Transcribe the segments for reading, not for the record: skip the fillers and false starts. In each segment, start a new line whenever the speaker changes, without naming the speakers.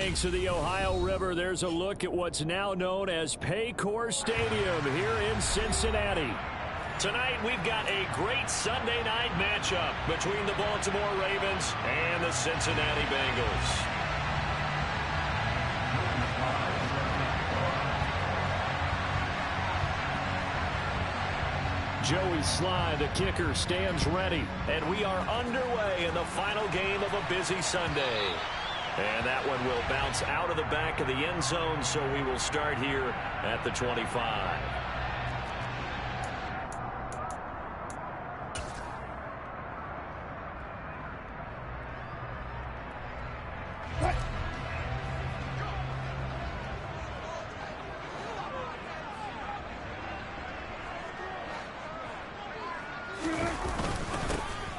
banks of the Ohio River, there's a look at what's now known as Paycor Stadium here in Cincinnati. Tonight, we've got a great Sunday night matchup between the Baltimore Ravens and the Cincinnati Bengals. Joey Sly, the kicker, stands ready. And we are underway in the final game of a busy Sunday. And that one will bounce out of the back of the end zone, so we will start here at the 25.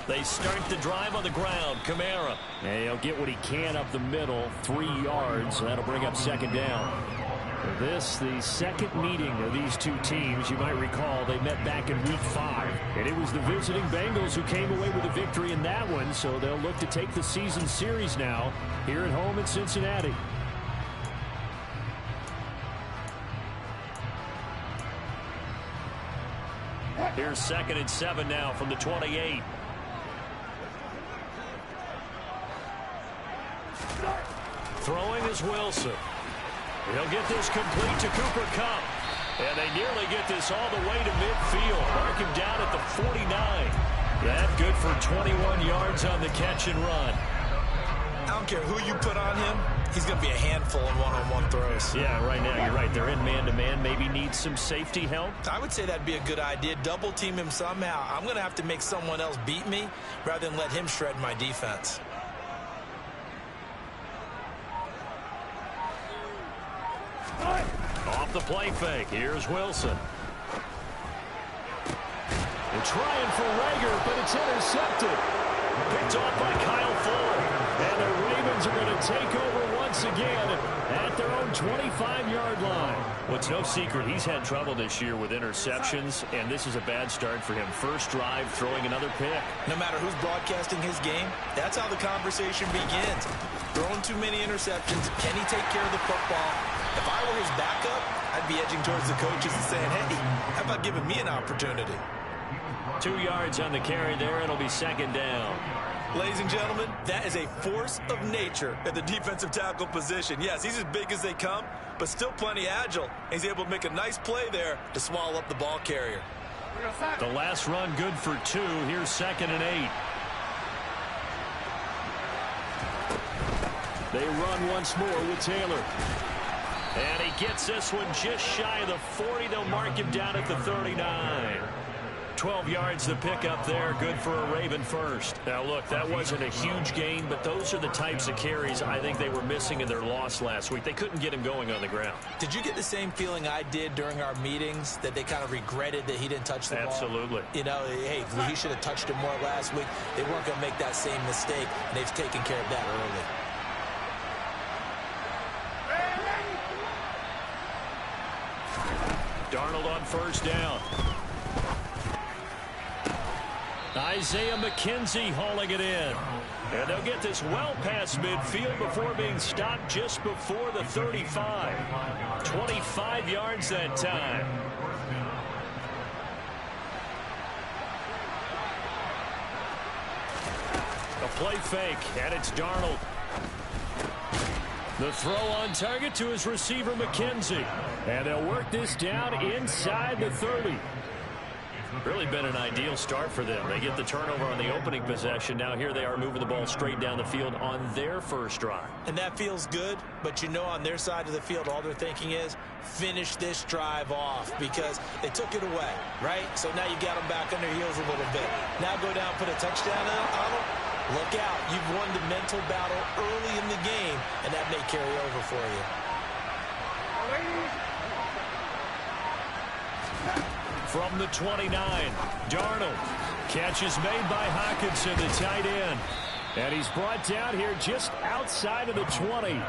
They start the drive on the ground. Kamara. And he'll get what he can up the middle. 3 yards. So that'll bring up second down. This, the second meeting of these two teams. You might recall they met back in Week 5. And it was the visiting Bengals who came away with a victory in that one. So they'll look to take the season series now here at home in Cincinnati. Here's 2nd and 7 now from the 28. Throwing is Wilson. He'll get this complete to Cooper Kupp. And they nearly get this all the way to midfield. Mark him down at the 49. That good for 21 yards on the catch and run.
I don't care who you put on him. He's going to be a handful in one-on-one throws.
Yeah, right now you're right. They're in man-to-man. Maybe needs some safety help.
I would say that'd be a good idea. Double team him somehow. I'm going to have to make someone else beat me rather than let him shred my defense.
Off the play fake. Here's Wilson. They're trying for Rager, but it's intercepted. Picked off by Kyle Fuller. And the Ravens are going to take over once again at their own 25-yard line. Well, it's no secret he's had trouble this year with interceptions, and this is a bad start for him. First drive, throwing another pick.
No matter who's broadcasting his game, that's how the conversation begins. Throwing too many interceptions. Can he take care of the football? If I were his backup, I'd be edging towards the coaches and saying, hey, how about giving me an opportunity?
2 yards on the carry there. It'll be second down.
Ladies and gentlemen, that is a force of nature at the defensive tackle position. Yes, he's as big as they come, but still plenty agile. He's able to make a nice play there to swallow up the ball carrier.
The last run good for 2. Here's 2nd and 8. They run once more with Taylor. And he gets this one just shy of the 40. They'll mark him down at the 39. 12 yards to pick up there. Good for a Raven first. Now, look, that wasn't a huge gain, but those are the types of carries I think they were missing in their loss last week. They couldn't get him going on the ground.
Did you get the same feeling I did during our meetings, that they kind of regretted that he didn't touch the ball?
Absolutely.
You know, hey, he should have touched it more last week. They weren't going to make that same mistake, and they've taken care of that early.
Darnold on first down. Isaiah McKenzie hauling it in. And they'll get this well past midfield before being stopped just before the 35. 25 yards that time. A play fake, and it's Darnold. The throw on target to his receiver, McKenzie. And they'll work this down inside the 30. Really been an ideal start for them. They get the turnover on the opening possession. Now here they are moving the ball straight down the field on their first drive.
And that feels good, but you know on their side of the field all they're thinking is finish this drive off because they took it away, right? So now you got them back on their heels a little bit. Now go down, put a touchdown on them. Look out. You've won the mental battle early in the game, and that may carry over for you.
From the 29, Darnold. Catch is made by Hockenson, the tight end. And he's brought down here just outside of the 20.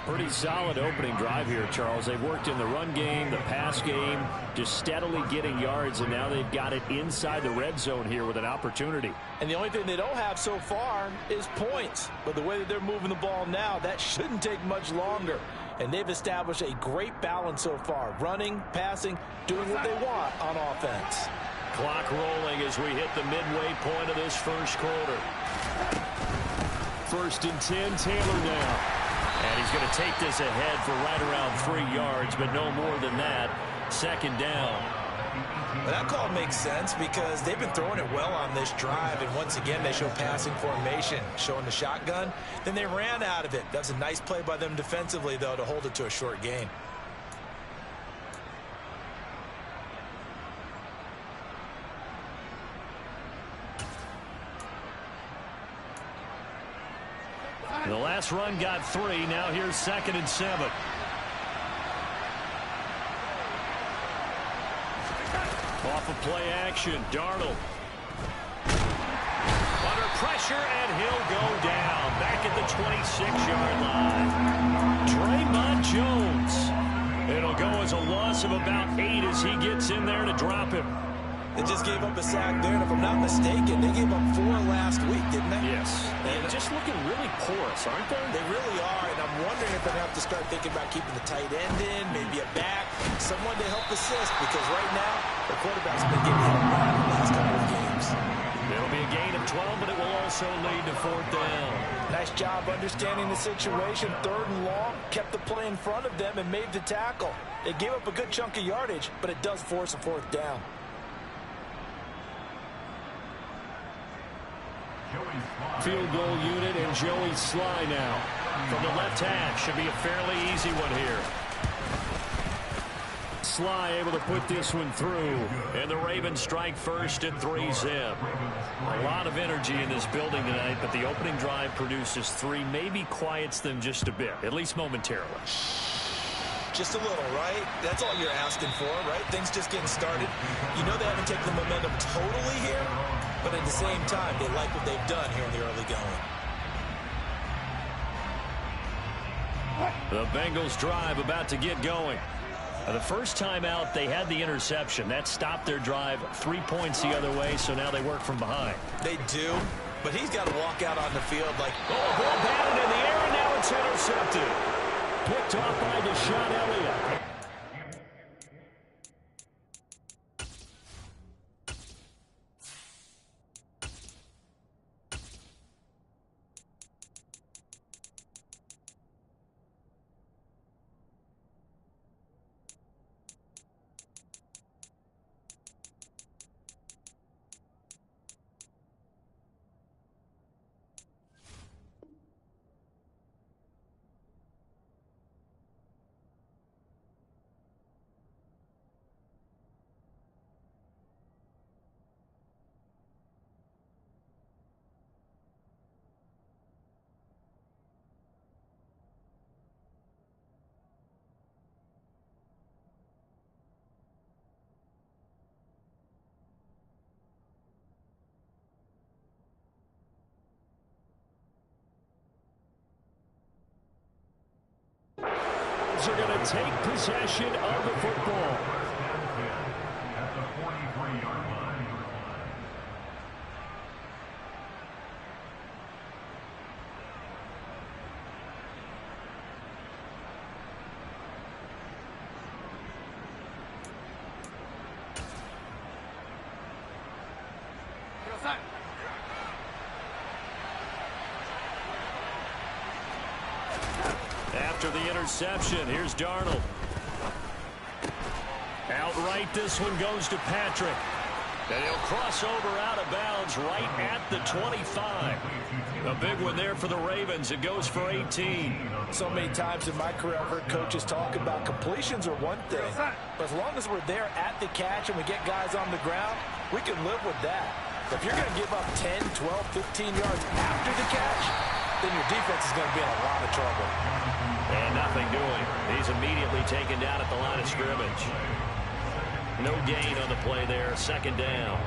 Pretty solid opening drive here, Charles. They've worked in the run game, the pass game, just steadily getting yards, and now they've got it inside the red zone here with an opportunity.
And the only thing they don't have so far is points. But the way that they're moving the ball now, that shouldn't take much longer. And they've established a great balance so far. Running, passing, doing what they want on offense.
Clock rolling as we hit the midway point of this first quarter. 1st and 10, Taylor now. And he's going to take this ahead for right around 3 yards, but no more than that. 2nd down.
But that call makes sense because they've been throwing it well on this drive, and once again they show passing formation, showing the shotgun. Then they ran out of it. That's a nice play by them defensively, though, to hold it to a short gain.
The last run got 3. Now here's 2nd and 7. Off of play action, Darnold. Under pressure, and he'll go down. Back at the 26-yard line. Draymond Jones. It'll go as a loss of about 8 as he gets in there to drop him.
They just gave up a sack there, and if I'm not mistaken, they gave up 4 last week, didn't they?
Yes. And just looking really porous, aren't they?
They really are, and I'm wondering if they're going to have to start thinking about keeping the tight end in, maybe a back, someone to help assist, because right now, the quarterback's been getting hit a lot in the last couple of games.
It'll be a gain of 12, but it will also lead to 4th down.
Nice job understanding the situation. 3rd and long, kept the play in front of them and made the tackle. They gave up a good chunk of yardage, but it does force a 4th down.
Field goal unit and Joey Sly now. From the left hash, should be a fairly easy one here. Sly able to put this one through. And the Ravens strike first at 3-zip. A lot of energy in this building tonight, but the opening drive produces 3. Maybe quiets them just a bit, at least momentarily.
Just a little, right? That's all you're asking for, right? Things just getting started. You know they haven't taken the momentum totally here, but at the same time, they like what they've done here in the early going.
The Bengals drive about to get going. The first time out, they had the interception. That stopped their drive 3 points the other way, so now they work from behind.
They do, but he's got to walk out on the field like...
Oh, ball batted in the air, and now it's intercepted. Picked off by Deshaun Elliott. Are going to take possession of the football.
At the 43-yard line.
After the interception, here's Darnold. Outright, this one goes to Patrick. And he'll cross over out of bounds right at the 25. A big one there for the Ravens. It goes for 18.
So many times in my career, I've heard coaches talk about completions are one thing. But as long as we're there at the catch and we get guys on the ground, we can live with that. But if you're going to give up 10, 12, 15 yards after the catch, then your defense is going to be in a lot of trouble.
And nothing doing. He's immediately taken down at the line of scrimmage. No gain on the play there. 2nd down.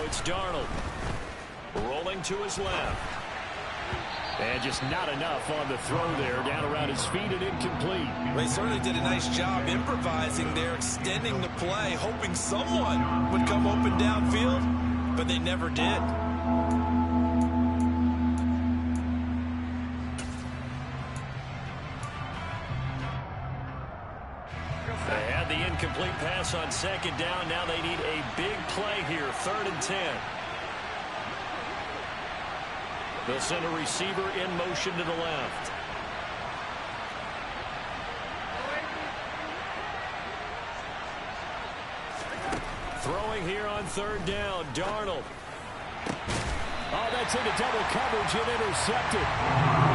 it's Darnold. Rolling to his left. And just not enough on the throw there. Down around his feet and incomplete.
Well, he certainly did a nice job improvising there, extending the play, hoping someone would come open downfield, but they never did.
They had the incomplete pass on second down. Now they need a big play here, 3rd and 10. They'll send a receiver in motion to the left. Throwing here on 3rd down, Darnold. Oh, that's into double coverage and intercepted.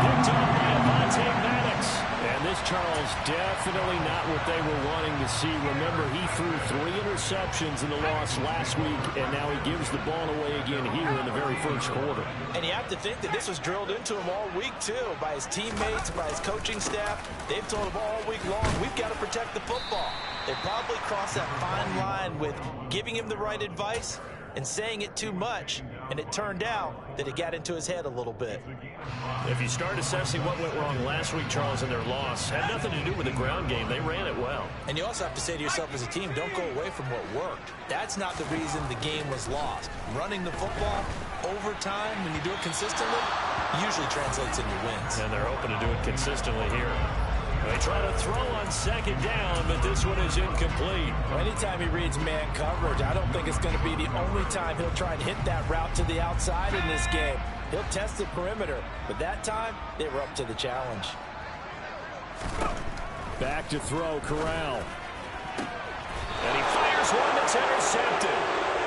Picked up by Avonte Maddox. And this, Charles, definitely not what they were wanting to see. Remember, he threw 3 interceptions in the loss last week, and now he gives the ball away again here in the very first quarter.
And you have to think that this was drilled into him all week, too, by his teammates, by his coaching staff. They've told him all week long, we've got to protect the football. They probably crossed that fine line with giving him the right advice and saying it too much, and it turned out that it got into his head a little bit.
If you start assessing what went wrong last week, Charles, in their loss, had nothing to do with the ground game. They ran it well.
And you also have to say to yourself as a team, don't go away from what worked. That's not the reason the game was lost. Running the football over time, when you do it consistently, usually translates into wins.
And they're open to do it consistently here. They try to throw on second down, but this one is incomplete.
Anytime he reads man coverage, I don't think it's going to be the only time he'll try to hit that route to the outside in this game. He'll test the perimeter, but that time, they were up to the challenge.
Back to throw, Corral. And he fires one that's intercepted.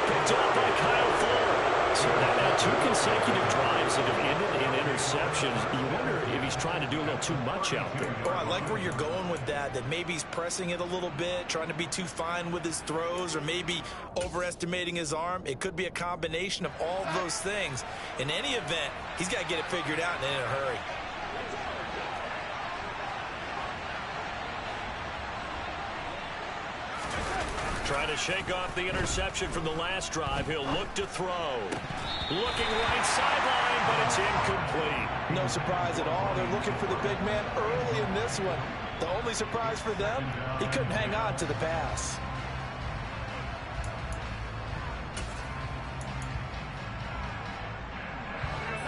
Picked up by Kyle Fuller. So now 2 consecutive drives that have ended in interceptions. You wonder if he's trying to do a little too much out there.
Oh, I like where you're going with that maybe he's pressing it a little bit, trying to be too fine with his throws, or maybe overestimating his arm. It could be a combination of all those things. In any event, he's got to get it figured out and in a hurry.
Trying to shake off the interception from the last drive. He'll look to throw. Looking right sideline, but it's incomplete.
No surprise at all. They're looking for the big man early in this one. The only surprise for them, he couldn't hang on to the pass.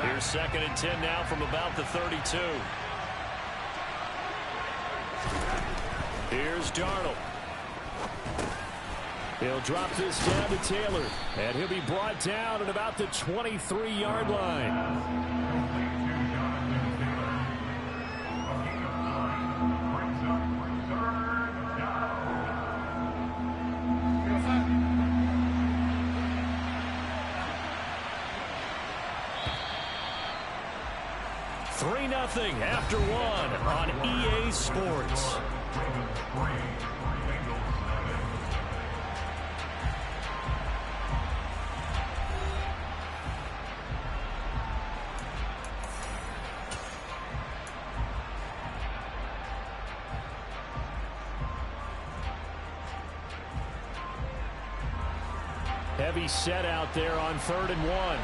Here's 2nd and 10 now from about the 32. Here's Darnold. He'll drop this down to Taylor, and he'll be brought down at about the 23-yard line. Nothing after 1 on EA Sports. Heavy set out there on 3rd and 1.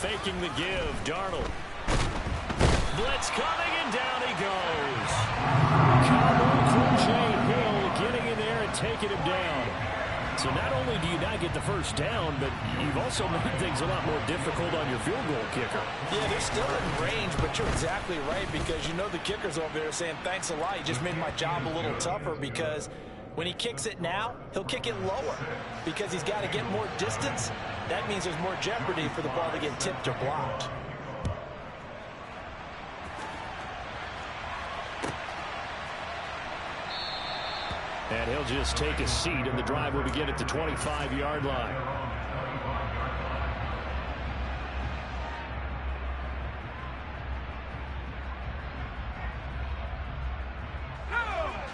Faking the give, Darnold. Blitz coming, and down he goes. Cowboy Crochet Hill getting in there and taking him down. So not only do you not get the first down, but you've also made things a lot more difficult on your field goal kicker.
Yeah, they're still in range, but you're exactly right, because you know the kicker's over there saying, thanks a lot, you just made my job a little tougher, because when he kicks it now, he'll kick it lower because he's got to get more distance. That means there's more jeopardy for the ball to get tipped or blocked.
And he'll just take a seat, and the drive will begin at the 25-yard line.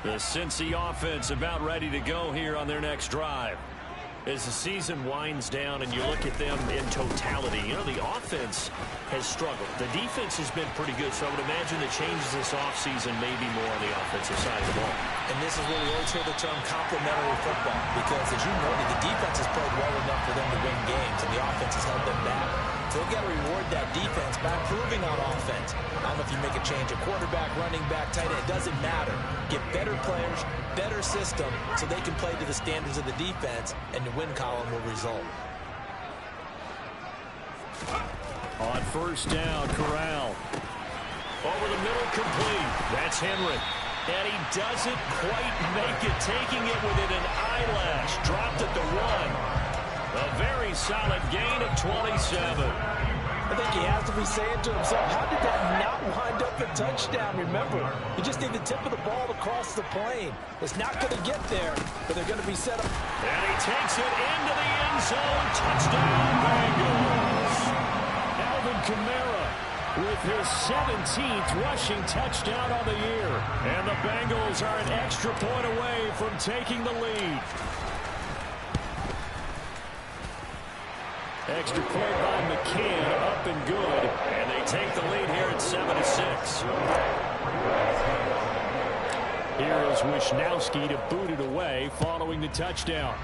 The Cincy offense about ready to go here on their next drive. As the season winds down and you look at them in totality, you know, the offense has struggled. The defense has been pretty good, so I would imagine the changes this offseason may be more on the offensive side of the ball.
And this is where we always hear the term complementary football, because as you noted, the defense has played well enough for them to win games, and the offense has held them back. So they've got to reward that defense by improving on offense. I don't know if you make a change at quarterback, running back, tight end. It doesn't matter. Get better players, better system, so they can play to the standards of the defense, and the win column will result.
On first down, Corral. Over the middle, complete. That's Henry. And he doesn't quite make it, taking it within an eyelash. Dropped at the 1. A very solid gain of 27.
I think he has to be saying to himself, how did that not wind up a touchdown? Remember, you just need the tip of the ball across the plane. It's not going to get there, but they're going to be set up.
And he takes it into the end zone. Touchdown, Bengals. Alvin Kamara with his 17th rushing touchdown on the year. And the Bengals are an extra point away from taking the lead. Extra point by McCann, up and good. And they take the lead here at 7-6. Here is Wisnowski to boot it away following the touchdown.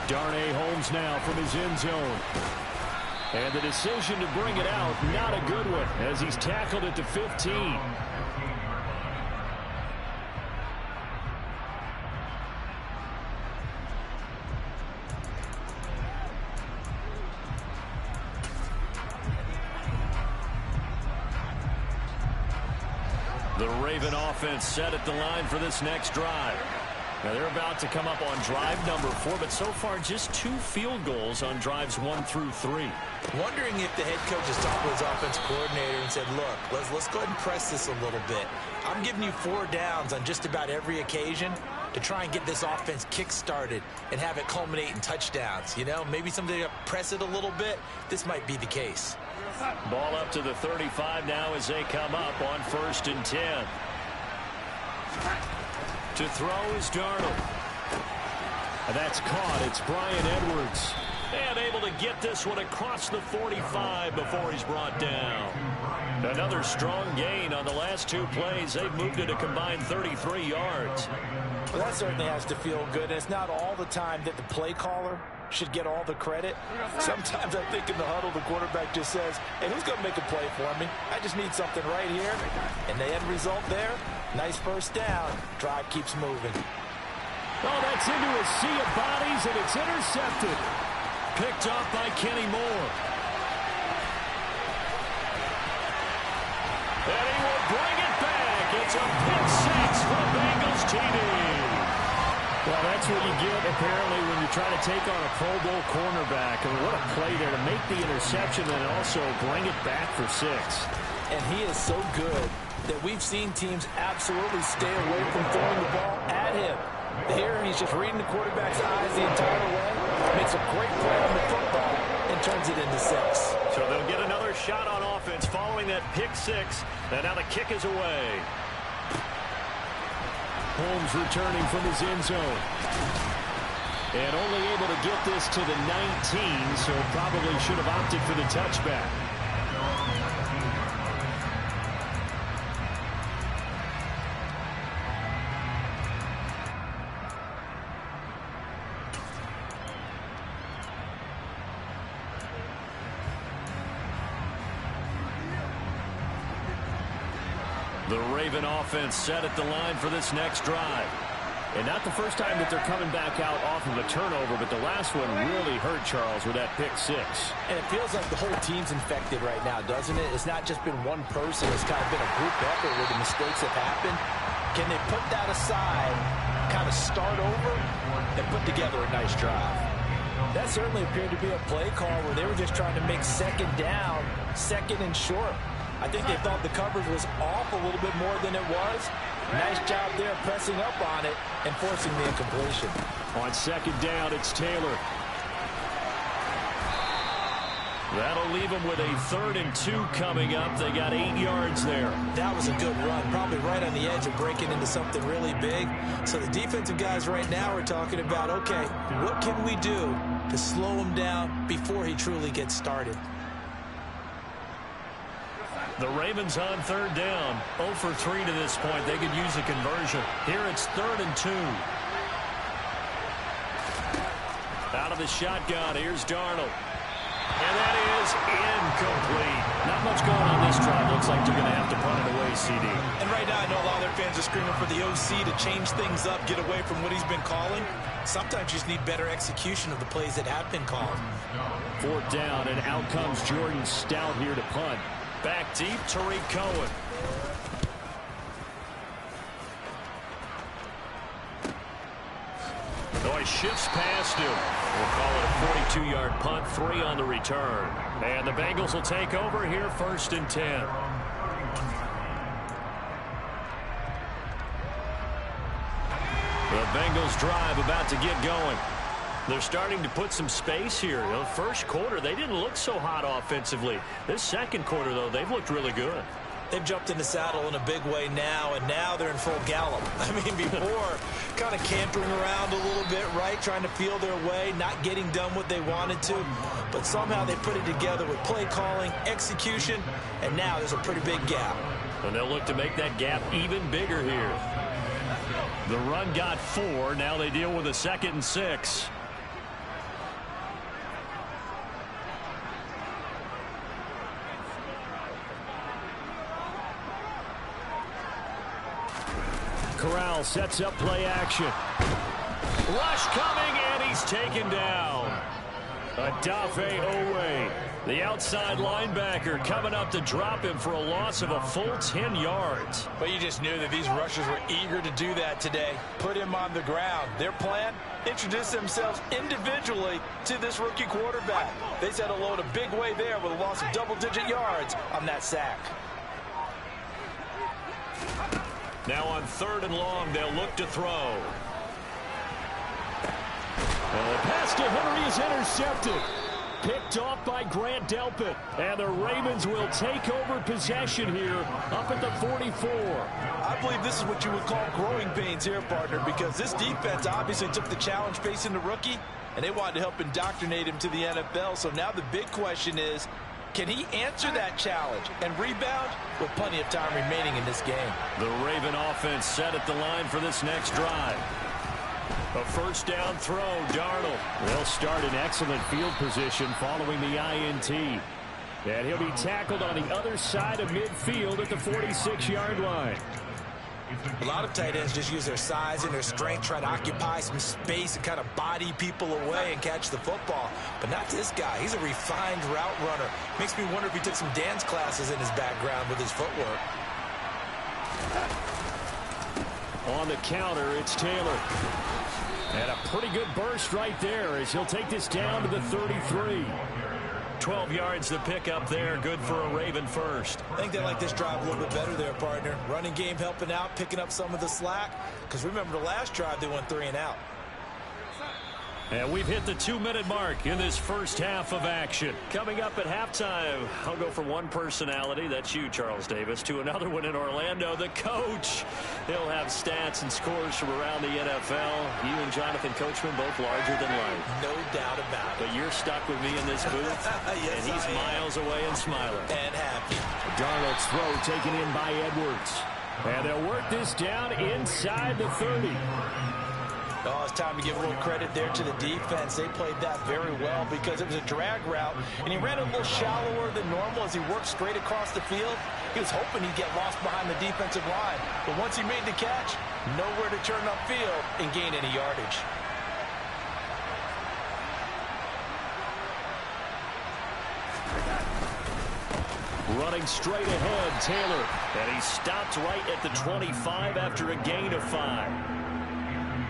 Darnay Holmes now from his end zone. And the decision to bring it out, not a good one, as he's tackled at the 15. The Raven offense set at the line for this next drive. Now they're about to come up on drive number 4, but so far just 2 field goals on drives 1 through 3.
Wondering if the head coach has talked with his offensive coordinator and said, look, let's go ahead and press this a little bit. I'm giving you 4 downs on just about every occasion to try and get this offense kick-started and have it culminate in touchdowns. You know, maybe someday press it a little bit. This might be the case.
Ball up to the 35 now as they come up on 1st and 10. To throw is Darnold. That's caught. It's Brian Edwards. And able to get this one across the 45 before he's brought down. Another strong gain on the last 2 plays. They've moved it a combined 33 yards.
Well, that certainly has to feel good. And it's not all the time that the play caller should get all the credit. Sometimes I think in the huddle, the quarterback just says, hey, who's going to make a play for me? I just need something right here. And the end result there, nice first down. Drive keeps moving.
Oh, that's into a sea of bodies, and it's intercepted. Picked off by Kenny Moore. And he will bring it back. It's a pick 6 for Bengals TD. Well, that's what you get, apparently, when you try to take on a Pro Bowl cornerback. I mean, what a play there to make the interception and also bring it back for 6.
And he is so good that we've seen teams absolutely stay away from throwing the ball at him. Here, he's just reading the quarterback's eyes the entire way, makes a great play on the football, and turns it into 6.
So they'll get another shot on offense following that pick 6, and now the kick is away. Holmes returning from his end zone. And only able to get this to the 19, so probably should have opted for the touchback. The Raven offense set at the line for this next drive. And not the first time that they're coming back out off of a turnover, but the last one really hurt Charles with that pick 6.
And it feels like the whole team's infected right now, doesn't it? It's not just been one person. It's kind of been a group effort where the mistakes have happened. Can they put that aside, kind of start over, and put together a nice drive? That certainly appeared to be a play call where they were just trying to make second down, second and short. I think they thought the coverage was off a little bit more than it was. Nice job there pressing up on it and forcing the incompletion. On second down, it's Taylor.
That'll leave them with a 3rd and 2 coming up. They got 8 yards there.
That was a good run, probably right on the edge of breaking into something really big. So the defensive guys right now are talking about, okay, what can we do to slow him down before he truly gets started?
The Ravens on 3rd down. 0 for 3 to this point. They could use a conversion. Here it's 3rd and 2. Out of the shotgun, here's Darnold. And that is incomplete. Not much going on this drive. Looks like they're going to have to punt it away, CD.
And right now, I know a lot of their fans are screaming for the OC to change things up, get away from what he's been calling. Sometimes you just need better execution of the plays that have been called.
4th down, and out comes Jordan Stout here to punt. Back deep, Tariq Cohen. Oh, he shifts past him. We'll call it a 42-yard punt, 3 on the return. And the Bengals will take over here, 1st and 10. The Bengals drive about to get going. They're starting to put some space here. The first quarter, they didn't look so hot offensively. This second quarter, though, they've looked really good.
They've jumped in the saddle in a big way now, and now they're in full gallop. I mean, before, kind of cantering around a little bit, right, trying to feel their way, not getting done what they wanted to. But somehow they put it together with play calling, execution, and now there's a pretty big gap.
And they'll look to make that gap even bigger here. The run got 4. Now they deal with a 2nd and 6. Corral sets up play action. Rush coming, and he's taken down. Adafe Owe, the outside linebacker, coming up to drop him for a loss of a full 10 yards.
But you just knew that these rushers were eager to do that today. Put him on the ground. Their plan, introduce themselves individually to this rookie quarterback. They set a load a big way there with a loss of double-digit yards on that sack.
Now on 3rd and long, they'll look to throw. And the pass to Henry is intercepted. Picked off by Grant Delpit. And the Ravens will take over possession here up at the 44.
I believe this is what you would call growing pains here, partner, because this defense obviously took the challenge facing the rookie, and they wanted to help indoctrinate him to the NFL. So now the big question is, can he answer that challenge and rebound with plenty of time remaining in this game?
The Raven offense set at the line for this next drive. A 1st down throw, Darnold. They'll start in excellent field position following the INT. And he'll be tackled on the other side of midfield at the 46-yard line.
A lot of tight ends just use their size and their strength, try to occupy some space and kind of body people away and catch the football. But not this guy. He's a refined route runner. Makes me wonder if he took some dance classes in his background with his footwork.
On the counter, it's Taylor. And a pretty good burst right there as he'll take this down to the 33. 12 yards to pick up there. Good for a Raven first.
I think they like this drive a little bit better there, partner. Running game helping out, picking up some of the slack. Because remember the last drive, they went 3 and out.
And we've hit the 2-minute mark in this first half of action. Coming up at halftime, I'll go from one personality, that's you, Charles Davis, to another one in Orlando, the coach. He'll have stats and scores from around the NFL. You and Jonathan Coachman both larger than life.
No doubt about it.
But you're stuck with me in this booth,
yes,
and he's miles away and smiling.
And happy.
Darnold's throw taken in by Edwards. And they'll work this down inside the 30.
Oh, it's time to give a little credit there to the defense. They played that very well because it was a drag route, and he ran a little shallower than normal as he worked straight across the field. He was hoping he'd get lost behind the defensive line, but once he made the catch, nowhere to turn upfield and gain any yardage.
Running straight ahead, Taylor, and he stopped right at the 25 after a gain of 5.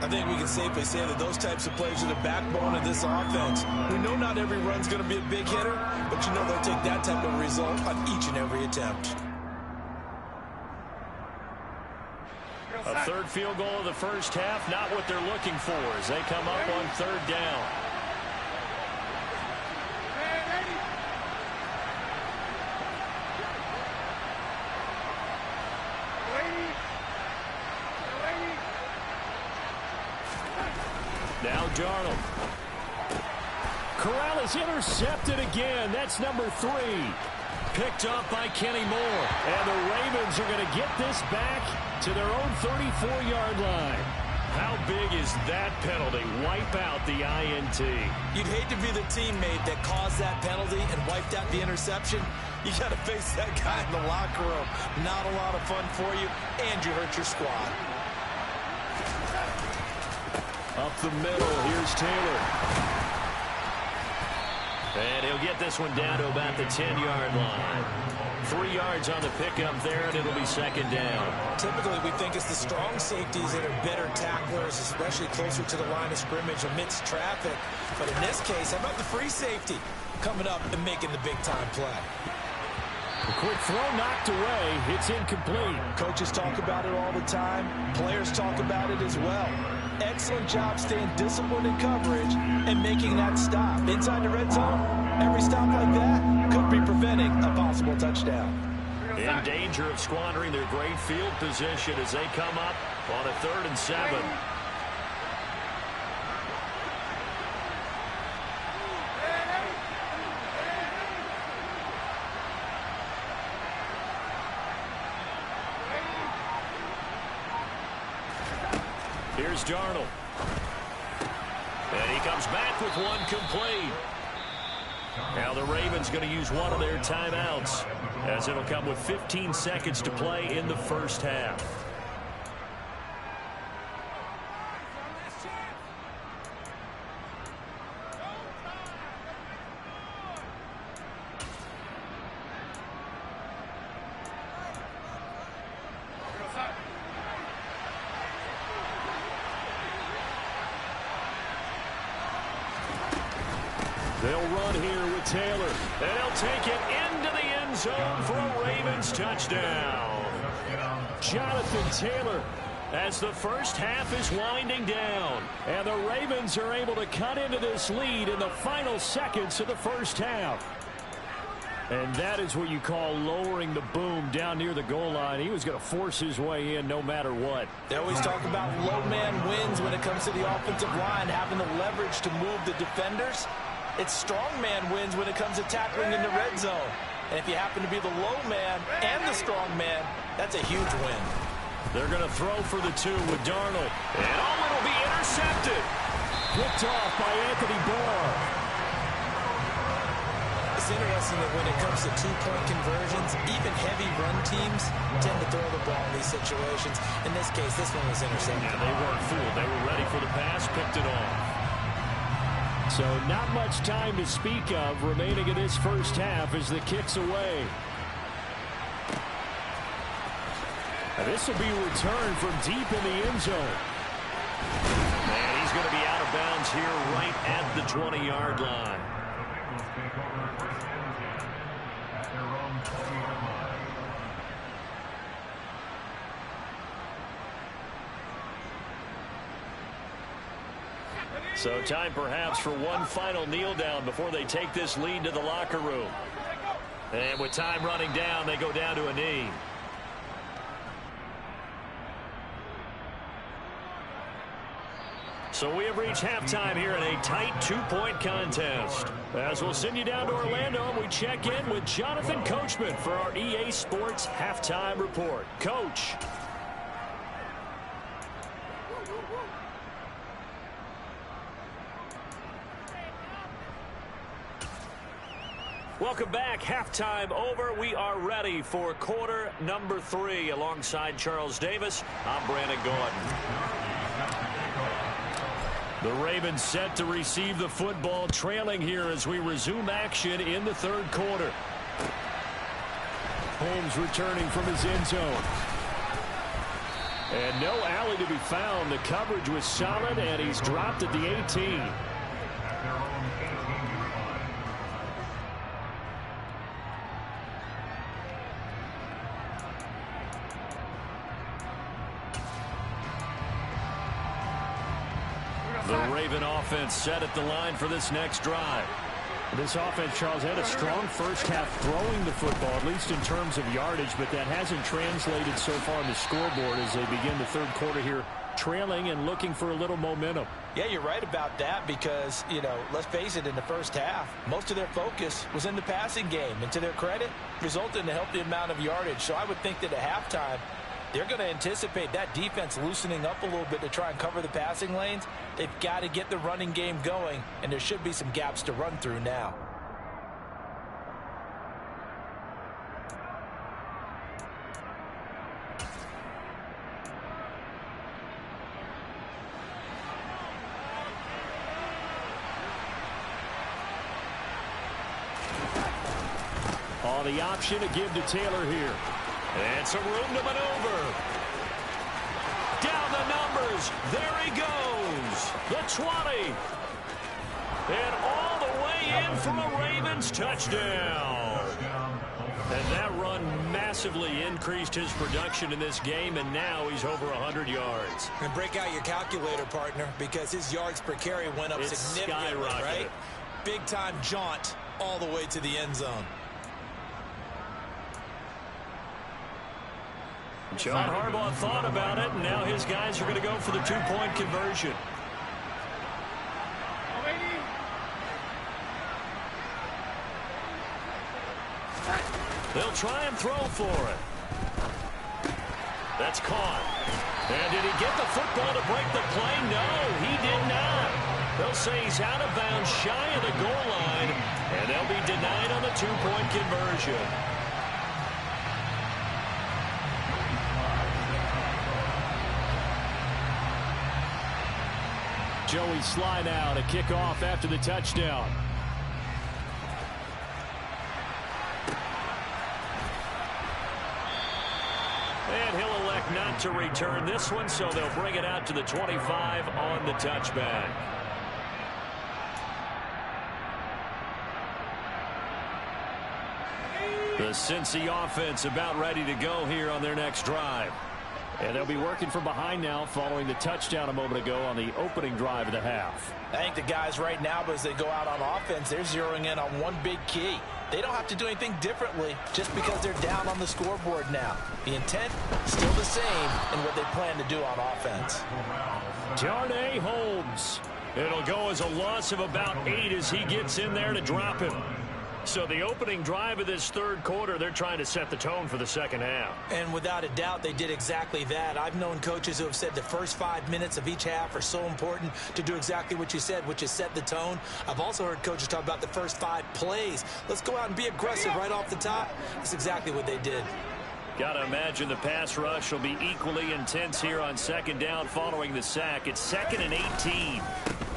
I think we can safely say that those types of plays are the backbone of this offense. We know not every run's going to be a big hitter, but you know they'll take that type of result on each and every attempt.
A 3rd field goal of the first half, not what they're looking for as they come up on 3rd down. Now Darnold. Corral is intercepted again. That's number 3. Picked up by Kenny Moore. And the Ravens are going to get this back to their own 34-yard line. How big is that penalty? Wipe out the INT.
You'd hate to be the teammate that caused that penalty and wiped out the interception. You got to face that guy in the locker room. Not a lot of fun for you, and you hurt your squad.
Up the middle, here's Taylor. And he'll get this one down to about the 10-yard line. 3 yards on the pickup there, and it'll be second down.
Typically, we think it's the strong safeties that are better tacklers, especially closer to the line of scrimmage amidst traffic. But in this case, how about the free safety coming up and making the big-time play?
A quick throw knocked away. It's incomplete.
Coaches talk about it all the time. Players talk about it as well. Excellent job staying disciplined in coverage and making that stop. Inside the red zone, every stop like that could be preventing a possible touchdown.
In danger of squandering their great field position as they come up on a 3rd and 7. Here's Darnold. And he comes back with one complete. Now the Ravens going to use one of their timeouts as it'll come with 15 seconds to play in the first half. They'll run here with Taylor, and he'll take it into the end zone for a Ravens touchdown. Jonathan Taylor, as the first half is winding down, and the Ravens are able to cut into this lead in the final seconds of the first half. And that is what you call lowering the boom down near the goal line. He was going to force his way in no matter what.
They always talk about low man wins when it comes to the offensive line, having the leverage to move the defenders. It's strong man wins when it comes to tackling in the red zone. And if you happen to be the low man and the strong man, that's a huge win.
They're going to throw for the 2 with Darnold. And it'll be intercepted. Picked off by Anthony Barr.
It's interesting that when it comes to 2-point conversions, even heavy run teams tend to throw the ball in these situations. In this case, this one was intercepted.
Yeah, they weren't fooled. They were ready for the pass, picked it off. So not much time to speak of remaining in this first half as the kick's away. And this will be returned from deep in the end zone. And he's going to be out of bounds here right at the 20-yard line. So time perhaps for one final kneel down before they take this lead to the locker room. And with time running down, they go down to a knee. So we have reached halftime here in a tight 2-point contest. As we'll send you down to Orlando, and we check in with Jonathan Coachman for our EA Sports Halftime Report. Coach. Welcome back. Halftime over. We are ready for quarter number 3. Alongside Charles Davis, I'm Brandon Gordon. The Ravens set to receive the football, trailing here as we resume action in the 3rd quarter. Holmes returning from his end zone. And no alley to be found. The coverage was solid, and he's dropped at the 18. The Raven offense set at the line for this next drive. This offense, Charles, had a strong first half throwing the football, at least in terms of yardage, but that hasn't translated so far on the scoreboard as they begin the 3rd quarter here, trailing and looking for a little momentum.
Yeah, you're right about that because, let's face it, in the first half, most of their focus was in the passing game. And to their credit, resulted in a healthy amount of yardage. So I would think that at halftime, they're going to anticipate that defense loosening up a little bit to try and cover the passing lanes. They've got to get the running game going, and there should be some gaps to run through now.
On the option to give to Taylor here. And some room to maneuver. Down the numbers. There he goes. The 20. And all the way in for a Ravens touchdown. And that run massively increased his production in this game, and now he's over 100 yards.
And break out your calculator, partner, because his yards per carry went up significantly, right? Big-time jaunt all the way to the end zone.
John Harbaugh thought about it, and now his guys are going to go for the two-point conversion. They'll try and throw for it. That's caught. And did he get the football to break the play? No, he did not. They'll say he's out of bounds shy of the goal line, and they'll be denied on the two-point conversion. Joey Sly now to kick off after the touchdown. And he'll elect not to return this one, so they'll bring it out to the 25 on the touchback. The Cincy offense about ready to go here on their next drive. And they'll be working from behind now following the touchdown a moment ago on the opening drive of the half.
I think the guys right now, as they go out on offense, they're zeroing in on one big key. They don't have to do anything differently just because they're down on the scoreboard now. The intent still the same in what they plan to do on offense.
Darnay Holmes. It'll go as a loss of about 8 as he gets in there to drop him. So the opening drive of this third quarter, they're trying to set the tone for the second half.
And without a doubt, they did exactly that. I've known coaches who have said the first 5 minutes of each half are so important to do exactly what you said, which is set the tone. I've also heard coaches talk about the first 5 plays. Let's go out and be aggressive right off the top. That's exactly what they did.
Got to imagine the pass rush will be equally intense here on second down following the sack. It's 2nd and 18.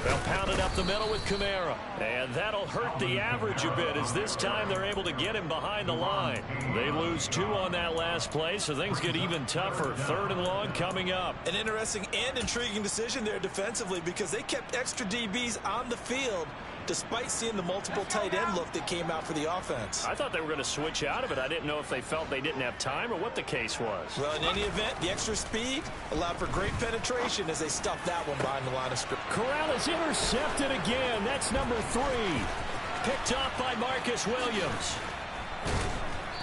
They'll pound it up the middle with Kamara. And that'll hurt the average a bit as this time they're able to get him behind the line. They lose 2 on that last play, so things get even tougher. 3rd and long coming up.
An interesting and intriguing decision there defensively because they kept extra DBs on the field despite seeing the multiple tight end look that came out for the offense.
I thought they were going to switch out of it. I didn't know if they felt they didn't have time or what the case was.
Well, in any event, the extra speed allowed for great penetration as they stuffed that one behind the line of scrimmage.
Corral is intercepted again. That's number 3. Picked up by Marcus Williams.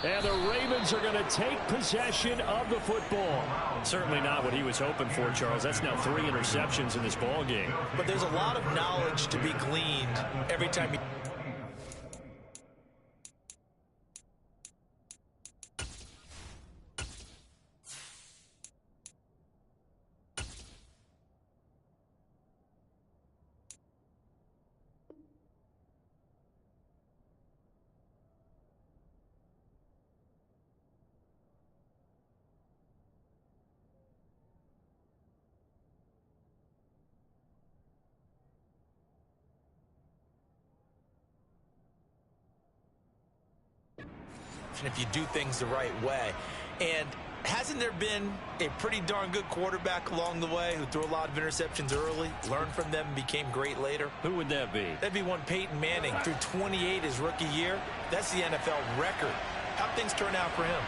And the Ravens are going to take possession of the football. Certainly not what he was hoping for, Charles. That's now 3 interceptions in this ball game.
But there's a lot of knowledge to be gleaned every time you... if you do things the right way. And hasn't there been a pretty darn good quarterback along the way who threw a lot of interceptions early, learned from them, and became great later?
Who would that be?
That'd be one Peyton Manning. Threw 28 his rookie year. That's the NFL record. How'd things turn out for him?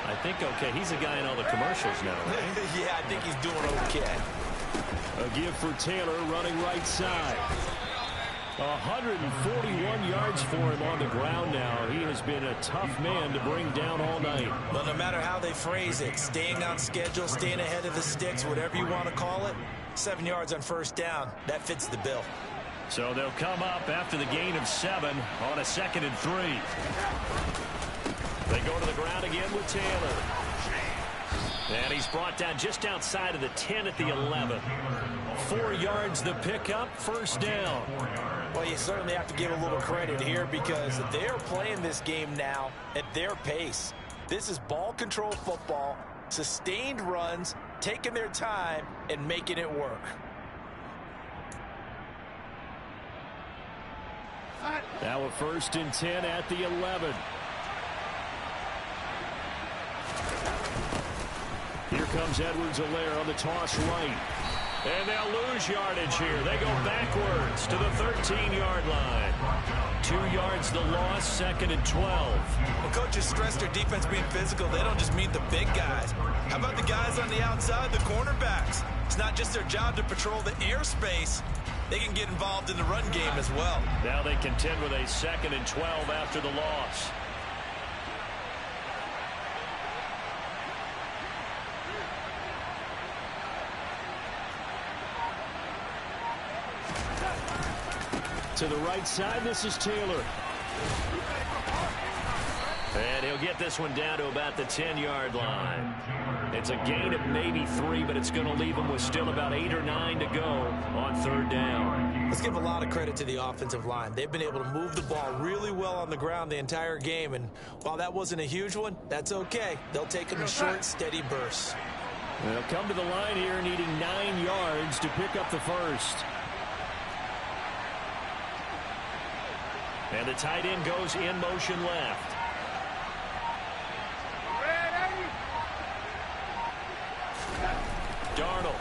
I think okay. He's a guy in all the commercials now, right?
Yeah, I think he's doing okay.
A give for Taylor running right side. 141 yards for him on the ground now. He has been a tough man to bring down all night.
Well, no matter how they phrase it, staying on schedule, staying ahead of the sticks, whatever you want to call it, 7 yards on first down, that fits the bill.
So they'll come up after the gain of 7 on a 2nd and 3. They go to the ground again with Taylor. And he's brought down just outside of the 10 at the 11. 4 yards the pickup, first down.
Well, you certainly have to give a little credit here because they're playing this game now at their pace. This is ball control football, sustained runs, taking their time and making it work.
Now a 1st and 10 at the 11. Here comes Edwards-Helaire on the toss right. And they'll lose yardage here. They go backwards to the 13-yard line. 2 yards the loss, 2nd and 12.
When coaches stress their defense being physical, they don't just mean the big guys. How about the guys on the outside, the cornerbacks? It's not just their job to patrol the airspace. They can get involved in the run game as well.
Now they contend with a 2nd and 12 after the loss. To the right side, this is Taylor. And he'll get this one down to about the 10-yard line. It's a gain of maybe 3, but it's going to leave him with still about 8 or 9 to go on 3rd down.
Let's give a lot of credit to the offensive line. They've been able to move the ball really well on the ground the entire game, and while that wasn't a huge one, that's okay. They'll take them in short, steady bursts.
They'll come to the line here needing 9 yards to pick up the first. And the tight end goes in motion left. Darnold.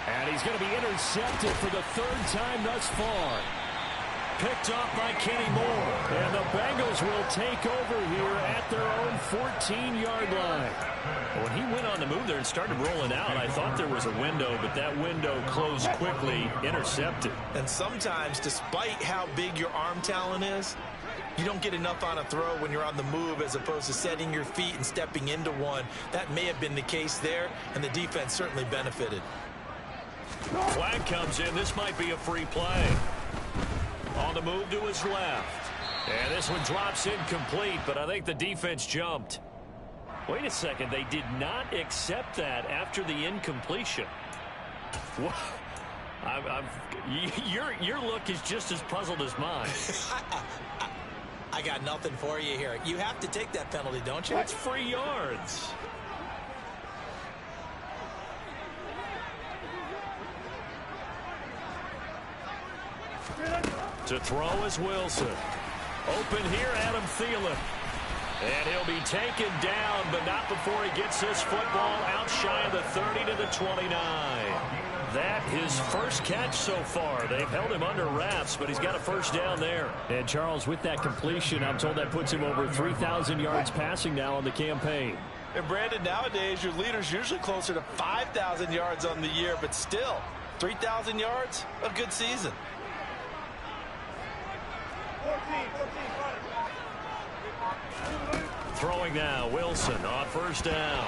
And he's going to be intercepted for the 3rd time thus far. Picked off by Kenny Moore. And the Bengals will take over here at their own 14-yard line. When he went on the move there and started rolling out, I thought there was a window, but that window closed quickly, intercepted.
And sometimes, despite how big your arm talent is, you don't get enough on a throw when you're on the move as opposed to setting your feet and stepping into one. That may have been the case there, and the defense certainly benefited.
Flag comes in. This might be a free play. On the move to his left. And this one drops incomplete, but I think the defense jumped. Wait a second. They did not accept that after the incompletion. Your look is just as puzzled as mine.
I got nothing for you here. You have to take that penalty, don't you?
That's free yards. To throw is Wilson. Open here, Adam Thielen. And he'll be taken down, but not before he gets this football out shy of the 30 to the 29. That his first catch so far. They've held him under wraps, but he's got a first down there. And Charles, with that completion, I'm told that puts him over 3,000 yards passing now on the campaign.
And Brandon, nowadays your leader's usually closer to 5,000 yards on the year, but still, 3,000 yards, a good season.
14.
Throwing now, Wilson on first down.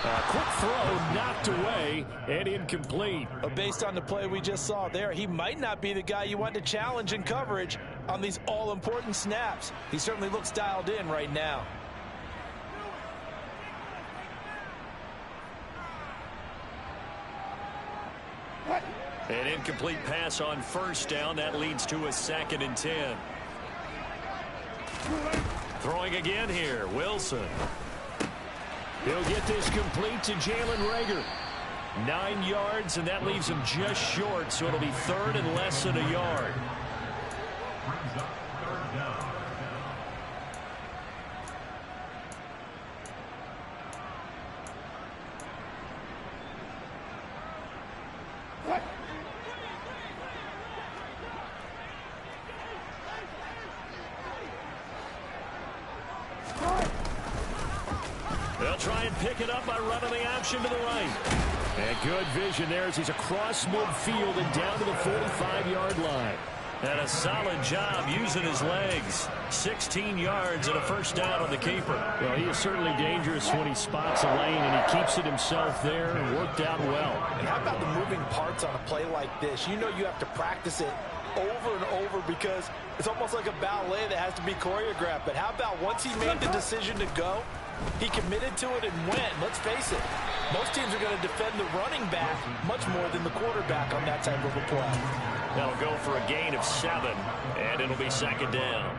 Quick throw knocked away and incomplete.
Based on the play we just saw there, he might not be the guy you want to challenge in coverage on these all-important snaps. He certainly looks dialed in right now.
An incomplete pass on first down. That leads to a 2nd and 10. Throwing again here, Wilson. He'll get this complete to Jalen Reagor. 9 yards, and that leaves him just short, so it'll be 3rd and less than a yard.
Brings up 3rd down.
They'll try and pick it up by running the option to the right. And good vision there as he's across midfield and down to the 45-yard line. And a solid job using his legs. 16 yards and a first down on the keeper. Well, he is certainly dangerous when he spots a lane, and he keeps it himself there and worked out well.
And how about the moving parts on a play like this? You know you have to practice it over and over because it's almost like a ballet that has to be choreographed. But how about once he made the decision to go, he committed to it and went. Let's face it, most teams are going to defend the running back much more than the quarterback on that type of a play.
That'll go for a gain of 7, and it'll be second down.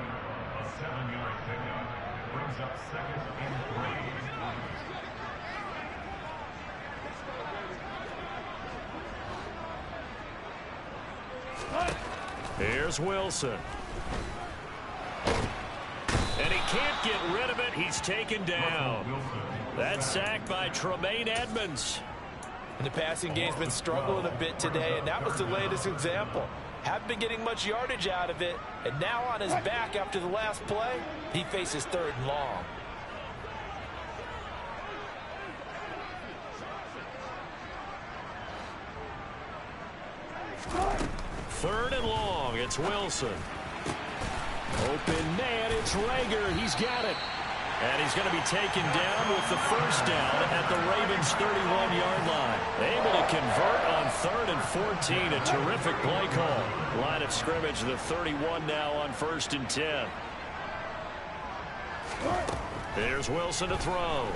A 7-yard pickup brings up 2nd and 3.
Here's Wilson. And he can't get rid of it. He's taken down. That's sacked by Tremaine Edmonds.
And the passing game's been struggling a bit today, and that was the latest example. Haven't been getting much yardage out of it, and now on his back after the last play, he faces 3rd and long.
Third and long, it's Wilson. Open man, it's Rager. He's got it. And he's going to be taken down with the first down at the Ravens' 31-yard line. Able to convert on 3rd and 14. A terrific play call. Line of scrimmage, the 31 now on 1st and 10. Here's Wilson to throw.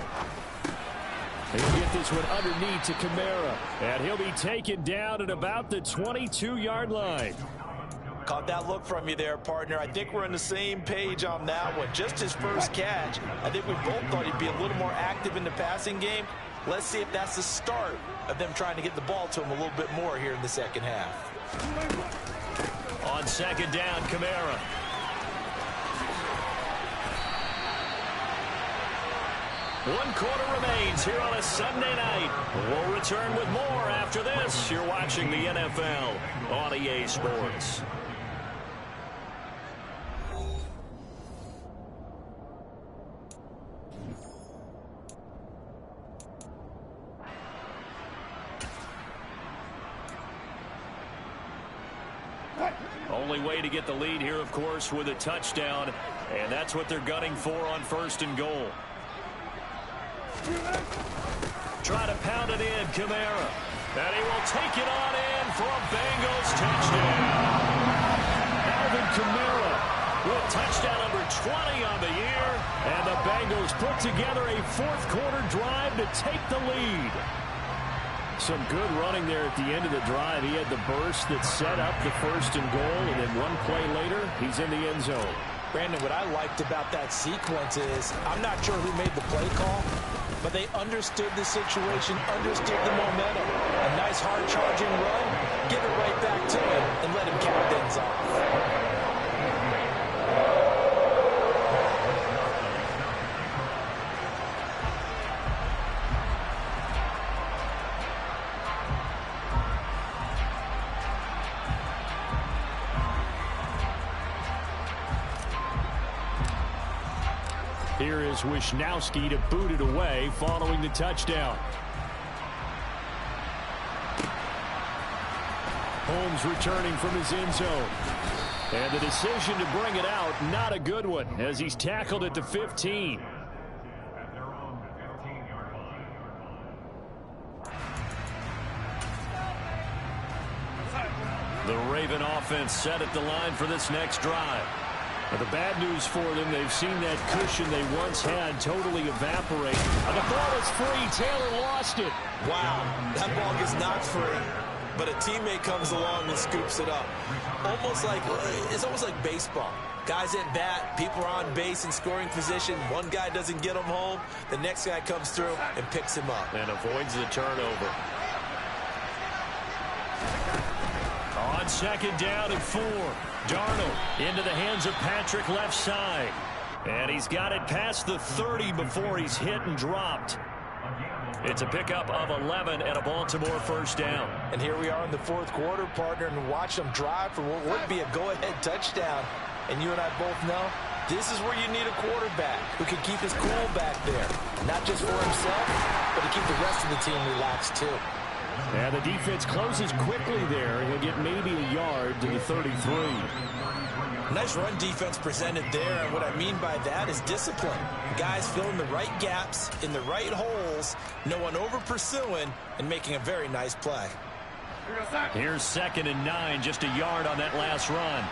He'll get this one underneath to Kamara. And he'll be taken down at about the 22-yard line.
Caught that look from you there, partner. I think we're on the same page on that one. Just his first catch. I think we both thought he'd be a little more active in the passing game. Let's see if that's the start of them trying to get the ball to him a little bit more here in the second half.
On second down, Kamara. One quarter remains here on a Sunday night. We'll return with more after this. You're watching the NFL on EA Sports. Only way to get the lead here, of course, with a touchdown, and that's what they're gunning for on 1st and goal. Try to pound it in, Kamara. And he will take it on in for a Bengals touchdown. Alvin Kamara with touchdown number 20 on the year. And the Bengals put together a 4th quarter drive to take the lead. Some good running there at the end of the drive. He had the burst that set up the 1st and goal, and then one play later, he's in the end zone.
Brandon, what I liked about that sequence is I'm not sure who made the play call, but they understood the situation, understood the momentum. A nice hard-charging run, give it right back to him, and let him cap things off.
Here is Wisnowski to boot it away following the touchdown. Holmes returning from his end zone. And the decision to bring it out, not a good one, as he's tackled at the 15.
At their own 15-yard line.
The Raven offense set at the line for this next drive. Now, the bad news for them, they've seen that cushion they once had totally evaporate. And the ball is free. Taylor lost it.
Wow, that ball gets knocked free, but a teammate comes along and scoops it up. It's almost like baseball. Guys at bat, people are on base in scoring position. One guy doesn't get him home. The next guy comes through and picks him up.
And avoids the turnover. On 2nd down and 4. Darnold into the hands of Patrick left side. And he's got it past the 30 before he's hit and dropped. It's a pickup of 11 and a Baltimore first down.
And here we are in the 4th quarter, partner, and watch them drive for what would be a go-ahead touchdown. And you and I both know this is where you need a quarterback who can keep his cool back there. Not just for himself, but to keep the rest of the team relaxed too.
And the defense closes quickly there. He'll get maybe a yard to the 33.
Nice run defense presented there, and what I mean by that is discipline. Guys filling the right gaps in the right holes, no one over pursuing, and making a very nice play.
Here's 2nd and 9, just a yard on that last run.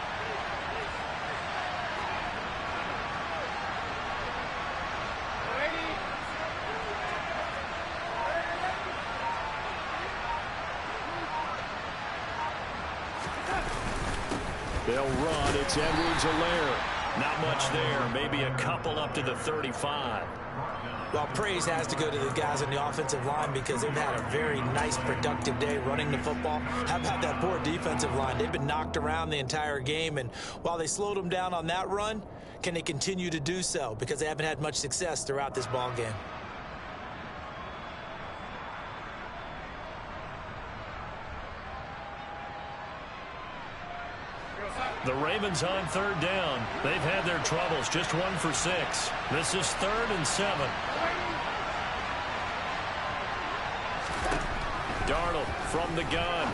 They'll run. It's Edwards-Helaire. Not much there. Maybe a couple up to the 35.
Well, praise has to go to the guys on the offensive line because they've had a very nice, productive day running the football. How about that poor defensive line? They've been knocked around the entire game, and while they slowed them down on that run, can they continue to do so? Because they haven't had much success throughout this ball game.
The Ravens on 3rd down. They've had their troubles. Just 1 for 6. This is 3rd and 7. Darnold from the gun.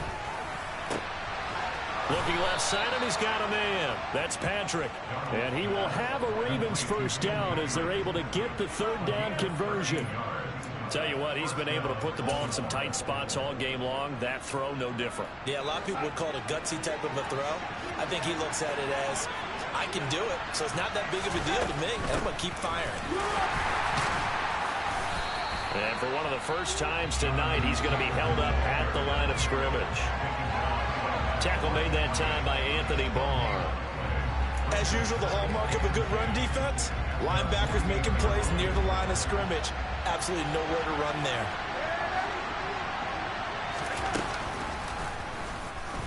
Looking left side, and he's got a man. That's Patrick. And he will have a Ravens first down as they're able to get the 3rd down conversion. Tell you what, he's been able to put the ball in some tight spots all game long. That throw, no different.
Yeah, a lot of people would call it a gutsy type of a throw. I think he looks at it as, I can do it, so it's not that big of a deal to me, and I'm going to keep firing.
And for one of the first times tonight, he's going to be held up at the line of scrimmage. Tackle made that time by Anthony Barr.
As usual, the hallmark of a good run defense, linebackers making plays near the line of scrimmage. Absolutely nowhere to run there.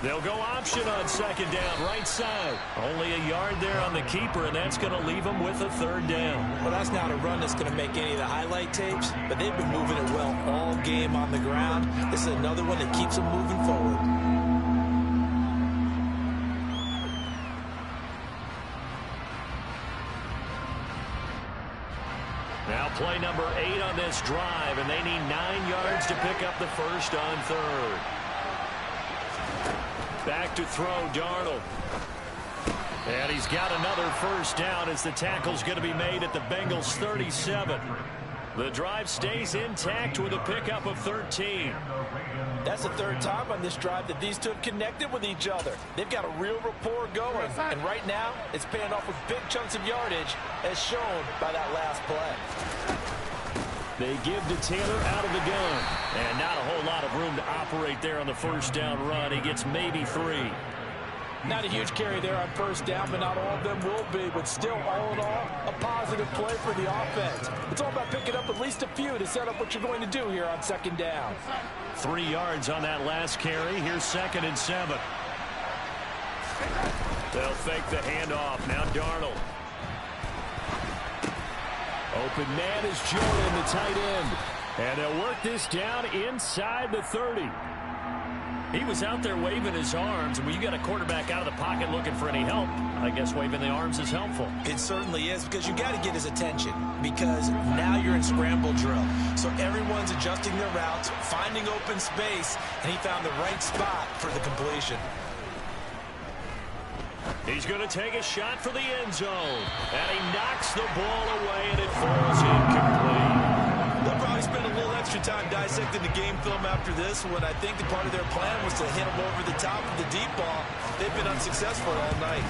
They'll go option on 2nd down, right side. Only a yard there on the keeper, and that's going to leave them with a 3rd down.
Well, that's not a run that's going to make any of the highlight tapes, but they've been moving it well all game on the ground. This is another one that keeps them moving forward.
Now play number 8 on this drive, and they need 9 yards to pick up the first on 3rd. Back to throw, Darnold. And he's got another first down as the tackle's going to be made at the Bengals' 37. The drive stays intact with a pickup of 13.
That's the 3rd time on this drive that these two have connected with each other. They've got a real rapport going, and right now it's paying off with big chunks of yardage as shown by that last play.
They give to Taylor out of the gun, and not a whole lot of room to operate there on the first down run. He gets maybe 3.
Not a huge carry there on first down, but not all of them will be. But still, all in all, a positive play for the offense. It's all about picking up at least a few to set up what you're going to do here on 2nd down.
3 yards on that last carry. Here's 2nd and 7. They'll fake the handoff. Now Darnold. Open man is Jordan, the tight end. And they'll work this down inside the 30. He was out there waving his arms, and when you got a quarterback out of the pocket looking for any help, I guess waving the arms is helpful.
It certainly is, because you got to get his attention, because now you're in scramble drill. So everyone's adjusting their routes, finding open space, and he found the right spot for the completion.
He's going to take a shot for the end zone, and he knocks the ball away, and it falls incomplete.
They'll probably spend a little extra time dissecting the game film after this one. I think the part of their plan was to hit him over the top of the deep ball. They've been unsuccessful all night.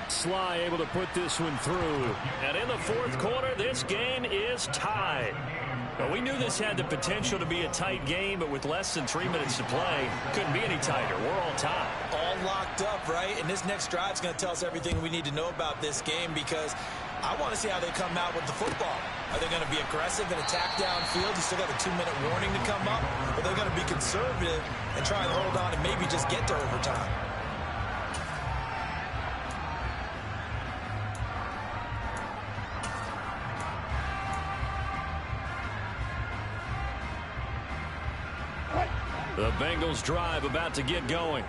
Sly able to put this one through. And in the 4th quarter, this game is tied. Well, we knew this had the potential to be a tight game, but with less than 3 minutes to play, couldn't be any tighter. We're all tied.
All locked up, right? And this next drive is going to tell us everything we need to know about this game, because I want to see how they come out with the football. Are they going to be aggressive and attack downfield? You still got a 2-minute warning to come up? Or are they going to be conservative and try and hold on and maybe just get to overtime?
The Bengals drive about to get going.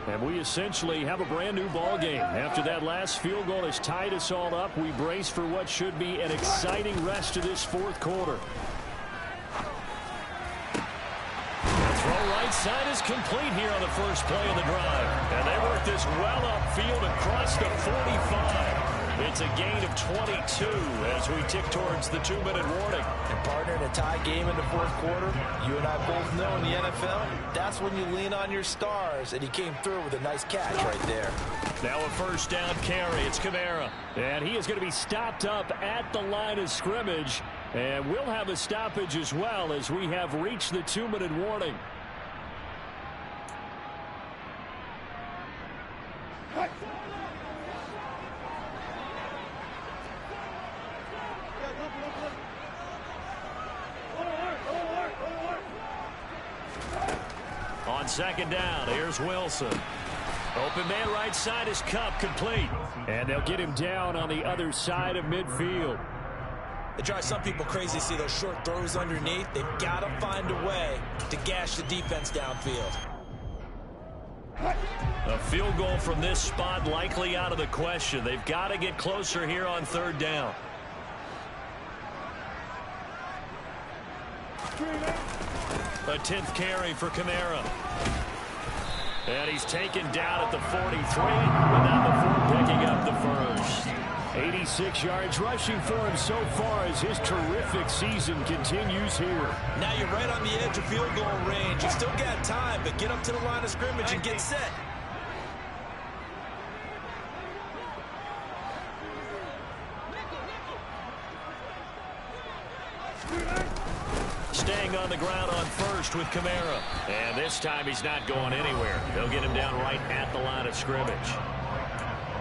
And we essentially have a brand new ball game. After that last field goal has tied us all up, we brace for what should be an exciting rest of this 4th quarter. Throw right side is complete here on the first play of the drive. And they work this well upfield across the 45. It's a gain of 22 as we tick towards the 2-minute warning.
And partner, in a tie game in the fourth quarter, you and I both know in the NFL, that's when you lean on your stars. And he came through with a nice catch right there.
Now a first down carry. It's Kamara. And he is going to be stopped up at the line of scrimmage. And we'll have a stoppage as well as we have reached the 2-minute warning. On second down, here's Wilson. Open man right side is Cup, complete. And they'll get him down on the other side of midfield.
It drives some people crazy to see those short throws underneath. They've got to find a way to gash the defense downfield.
A field goal from this spot likely out of the question. They've got to get closer here on third down. A 10th carry for Kamara. And he's taken down at the 43, but now before picking up the first. 86 yards rushing for him so far as his terrific season continues here.
Now you're right on the edge of field goal range. You still got time, but get up to the line of scrimmage and get set.
Staying on the ground on first with Kamara. And this time he's not going anywhere. They'll get him down right at the line of scrimmage.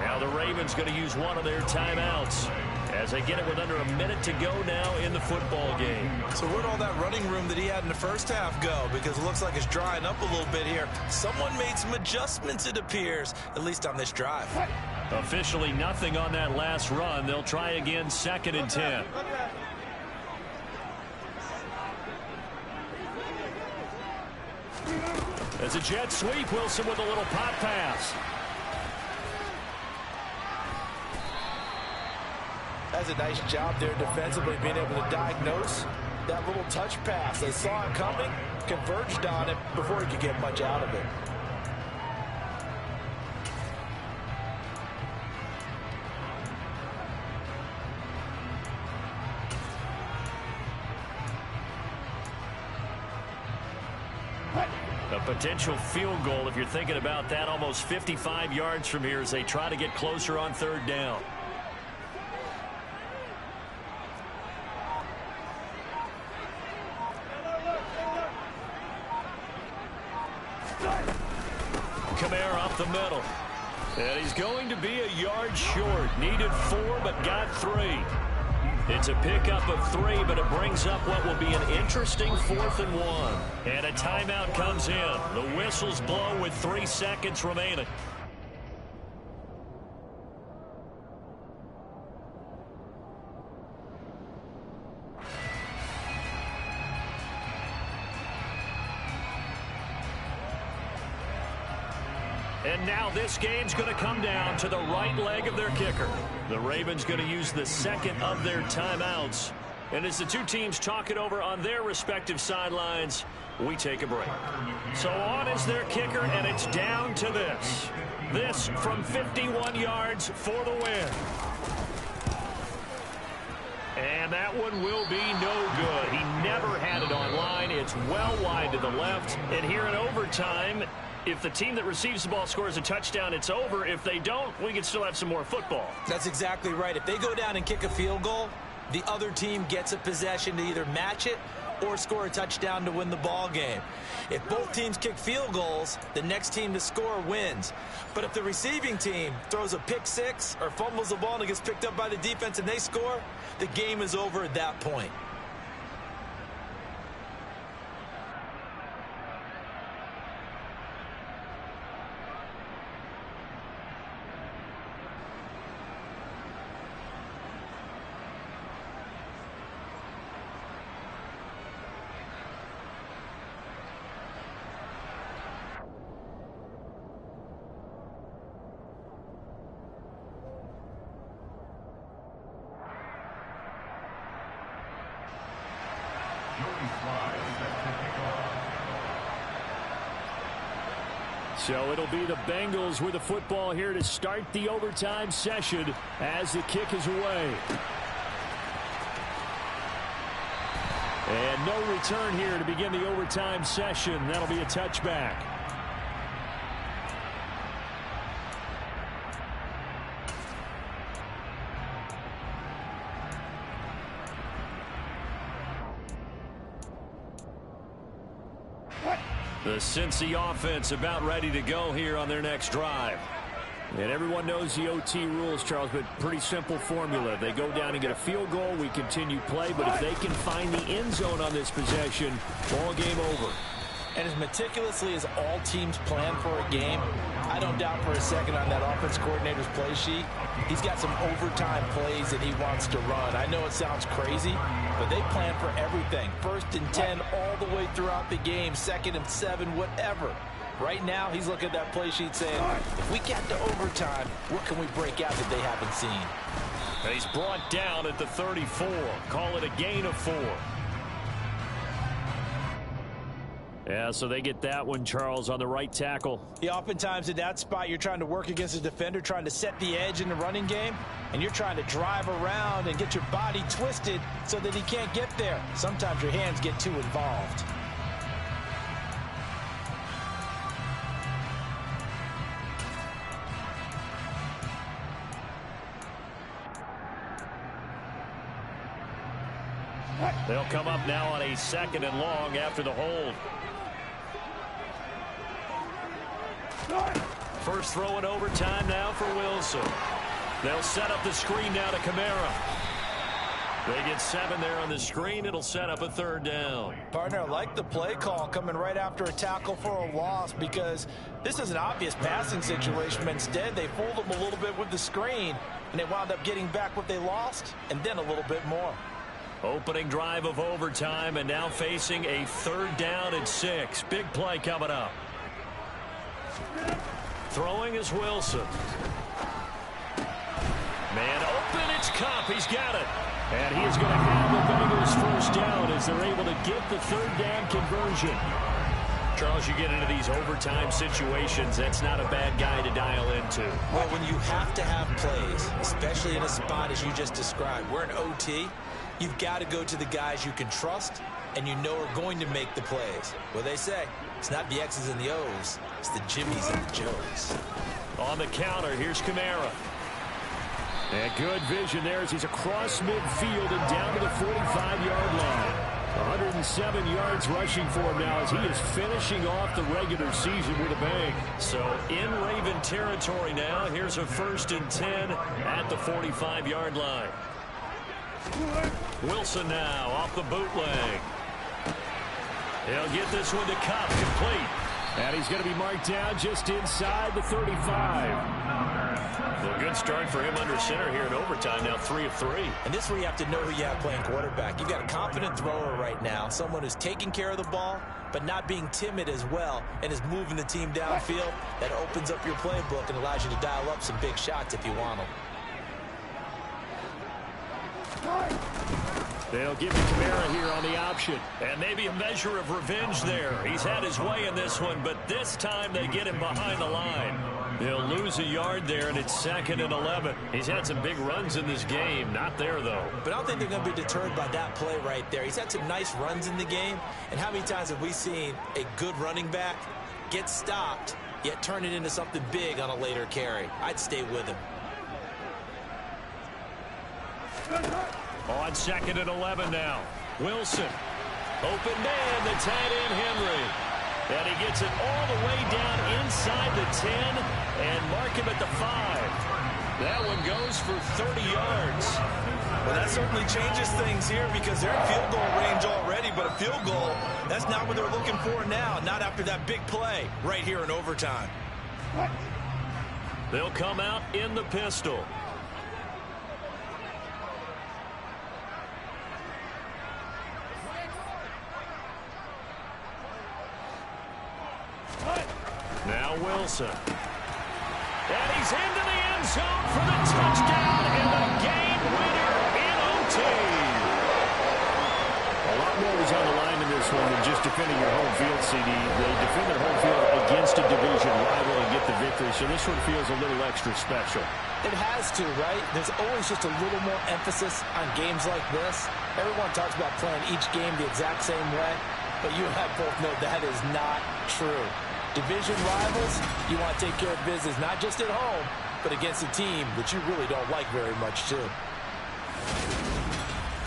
Now the Ravens going to use one of their timeouts as they get it with under a minute to go now in the football game.
So where'd all that running room that he had in the first half go? Because it looks like it's drying up a little bit here. Someone made some adjustments, it appears, at least on this drive.
Officially nothing on that last run. They'll try again, 2nd and 10. As a jet sweep, Wilson with a little pop pass.
That's a nice job there defensively, being able to diagnose that little touch pass. They saw it coming, converged on it before he could get much out of it.
A potential field goal, if you're thinking about that, almost 55 yards from here as they try to get closer on third down. Kamara up the middle. And he's going to be a yard short. Needed 4, but got 3. It's a pickup of 3, but it brings up what will be an interesting 4th and 1. And a timeout comes in. The whistles blow with 3 seconds remaining. And now this game's going to come down to the right leg of their kicker. The Ravens going to use the 2nd of their timeouts. And as the two teams talk it over on their respective sidelines, we take a break. So on is their kicker, and it's down to this. This from 51 yards for the win. And that one will be no good. He never had it on line. It's well wide to the left. And here in overtime, if the team that receives the ball scores a touchdown, it's over. If they don't, we can still have some more football.
That's exactly right. If they go down and kick a field goal, the other team gets a possession to either match it or score a touchdown to win the ball game. If both teams kick field goals, the next team to score wins. But if the receiving team throws a pick 6 or fumbles the ball and it gets picked up by the defense and they score, the game is over at that point.
So it'll be the Bengals with the football here to start the overtime session as the kick is away. And no return here to begin the overtime session. That'll be a touchback. The Cincy offense about ready to go here on their next drive. And everyone knows the OT rules, Charles, but pretty simple formula. They go down and get a field goal, we continue play, but if they can find the end zone on this possession, ball game over.
And as meticulously as all teams plan for a game, I don't doubt for a second on that offense coordinator's play sheet, he's got some overtime plays that he wants to run. I know it sounds crazy, but they plan for everything. 1st and 10 all the way throughout the game, 2nd and 7, whatever. Right now, he's looking at that play sheet saying, if we get to overtime, what can we break out that they haven't seen?
And he's brought down at the 34. Call it a gain of 4. Yeah, so they get that one, Charles, on the right tackle.
Yeah, oftentimes in that spot, you're trying to work against a defender, trying to set the edge in the running game, and you're trying to drive around and get your body twisted so that he can't get there. Sometimes your hands get too involved.
They'll come up now on a 2nd and long after the hold. First throw in overtime now for Wilson. They'll set up the screen now to Kamara. They get 7 there on the screen. It'll set up a 3rd down.
Partner, I like the play call coming right after a tackle for a loss because this is an obvious passing situation. Instead, they fooled them a little bit with the screen, and they wound up getting back what they lost and then a little bit more.
Opening drive of overtime and now facing a 3rd down and 6. Big play coming up. Throwing is Wilson. Man open, it's Cup. He's got it. And he is going to have the Bengals first down as they're able to get the 3rd down conversion. Charles, you get into these overtime situations, that's not a bad guy to dial into.
Well, when you have to have plays, especially in a spot as you just described, we're in OT, you've got to go to the guys you can trust and you know are going to make the plays. Well, they say it's not the X's and the O's, it's the Jimmies and the Joes.
On the counter, here's Kamara. And good vision there as he's across midfield and down to the 45-yard line. 107 yards rushing for him now as he is finishing off the regular season with a bang. So in Raven territory now. Here's a 1st and 10 at the 45-yard line. Wilson now off the bootleg. He'll get this one to Cup, complete. And he's going to be marked down just inside the 35. Well, good start for him under center here in overtime. Now 3 of 3.
And this is where you have to know who you have playing quarterback. You've got a confident thrower right now, someone who's taking care of the ball, but not being timid as well, and is moving the team downfield. That opens up your playbook and allows you to dial up some big shots if you want them.
They'll give it to Kamara here on the option. And maybe a measure of revenge there. He's had his way in this one, but this time they get him behind the line. They'll lose a yard there, and it's 2nd and 11. He's had some big runs in this game. Not there, though.
But I don't think they're going to be deterred by that play right there. He's had some nice runs in the game. And how many times have we seen a good running back get stopped, yet turn it into something big on a later carry? I'd stay with him.
On 2nd and 11 now. Wilson. Open man, the tight end Henry. And he gets it all the way down inside the 10 and mark him at the 5. That one goes for 30 yards.
Well, that certainly changes things here because they're in field goal range already, but a field goal, that's not what they're looking for now, not after that big play right here in overtime.
They'll come out in the pistol. Now Wilson. And he's into the end zone for the touchdown and the game winner in OT. A lot more is on the line in this one than just defending your home field, CD. They defend their home field against a division rival and get the victory, so this one feels a little extra special.
It has to, right? There's always just a little more emphasis on games like this. Everyone talks about playing each game the exact same way, but you and I both know that is not true. Division rivals, you want to take care of business not just at home, but against a team that you really don't like very much, too.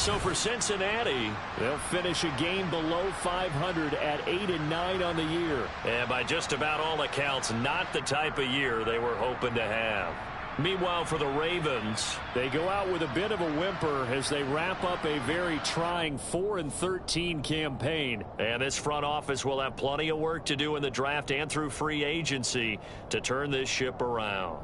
So for Cincinnati, they'll finish a game below 500 at 8-9 on the year. And by just about all accounts, not the type of year they were hoping to have. Meanwhile, for the Ravens, they go out with a bit of a whimper as they wrap up a very trying 4-13 campaign. And this front office will have plenty of work to do in the draft and through free agency to turn this ship around.